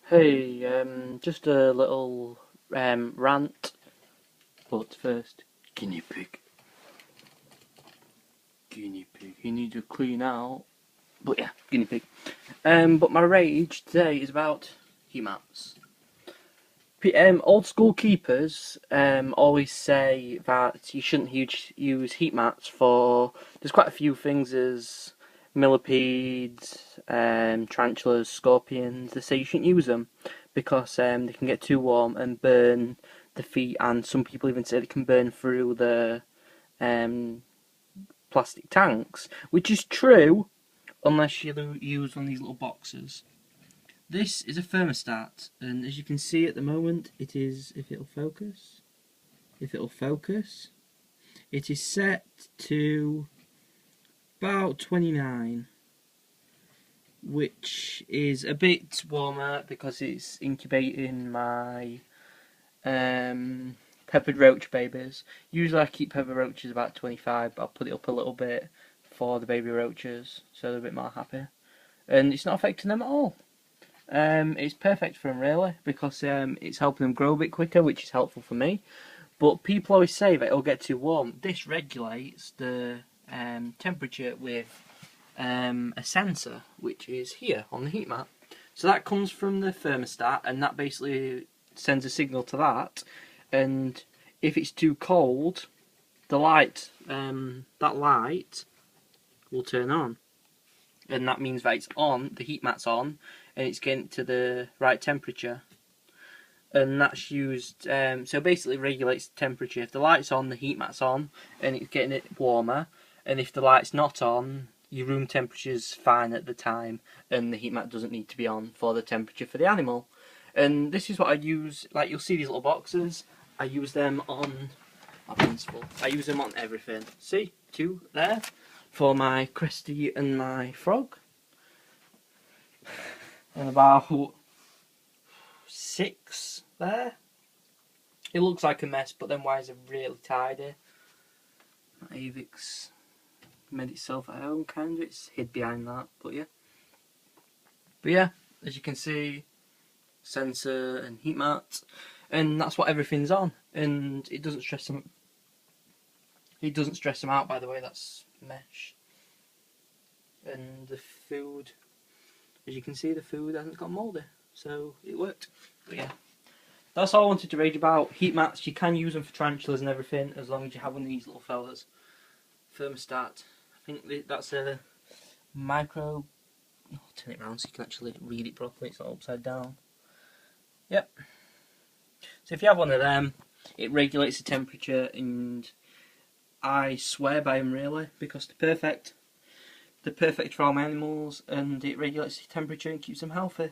Hey, just a little rant, but first, guinea pig. Guinea pig, you need to clean out. But yeah, guinea pig. But my rage today is about Heatmats. Old school keepers always say that you shouldn't use Heatmats for. There's quite a few things as millipedes, tarantulas, scorpions. They say you shouldn't use them because they can get too warm and burn the feet, and some people even say they can burn through the um, plastic tanks, which is true unless you use one of these little boxes. This is a thermostat, and as you can see at the moment, it is, if it'll focus, it is set to about 29, which is a bit warmer because it's incubating my peppered roach babies. Usually I keep peppered roaches about 25, but I'll put it up a little bit for the baby roaches, so they're a bit more happy. And it's not affecting them at all. It's perfect for them really because it's helping them grow a bit quicker, which is helpful for me. But people always say that it'll get too warm. This regulates the temperature with a sensor, which is here on the heat mat. So that comes from the thermostat, and that basically sends a signal to that. And if it's too cold, the light, that light, will turn on, and that means that it's on. The heat mat's on, and it's getting to the right temperature. And that's used, so basically regulates the temperature. If the light's on, the heat mat's on, and it's getting it warmer. And if the light's not on, your room temperature's fine at the time, and the heat mat doesn't need to be on for the temperature for the animal. And this is what I use. Like, you'll see these little boxes. I use them on my pen's full. I use them on everything. See, 2 there for my Cresty and my frog, and about 6 there. It looks like a mess, but then wires are really tidy. My Avix made itself at home, kind of. It's hid behind that, but yeah, as you can see, sensor and heat mat, and that's what everything's on, and it doesn't stress them. It doesn't stress them out, by the way. That's mesh, and the food, as you can see, the food hasn't got mouldy, so it worked. But yeah, that's all I wanted to rage about. Heat mats, you can use them for tarantulas and everything, as long as you have one of these little fellas. Thermostat, I think that's a micro. I'll turn it around so you can actually read it properly. It's not upside down. Yep. So if you have one of them, it regulates the temperature, and I swear by them really, because they're perfect. They're perfect for all my animals, and it regulates the temperature and keeps them healthy.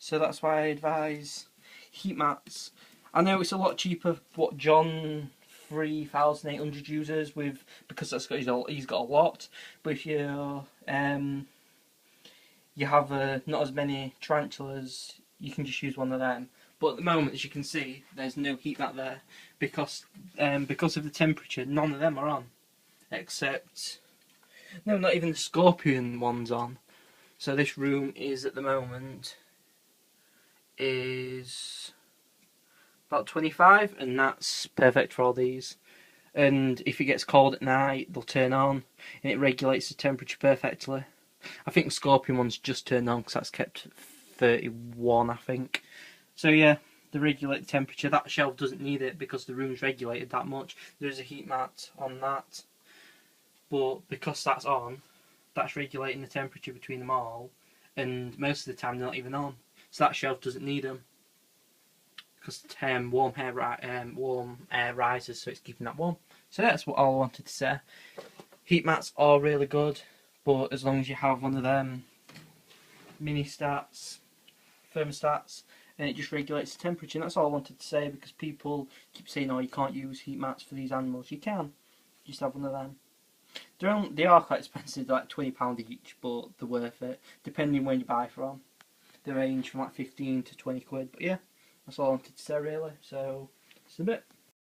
So that's why I advise heat mats. I know it's a lot cheaper what John 3,800 uses with, because that's got he's got a lot. But if you you have not as many tarantulas, you can just use one of them. But at the moment, as you can see, there's no heat mat there because of the temperature. None of them are on, except no, not even the scorpion one's on. So this room is at the moment is about 25, and that's perfect for all these. And if it gets cold at night, they'll turn on, and it regulates the temperature perfectly. I think the scorpion one's just turned on because that's kept 31, I think. So yeah, they regulate the temperature. That shelf doesn't need it because the room's regulated that much. There's a heat mat on that, but because that's on, that's regulating the temperature between them all, and most of the time they're not even on. So that shelf doesn't need them because warm air rises, so it's keeping that warm. So that's what all I wanted to say. Heat mats are really good, but as long as you have one of them mini stats, thermostats, and it just regulates the temperature. And that's all I wanted to say, because people keep saying, "Oh, you can't use heat mats for these animals." You can. Just have one of them. They are quite expensive, like £20 each, but they're worth it, depending where you buy from. They range from like 15 to 20 quid. But yeah, that's all I wanted to say really. So, it's a bit.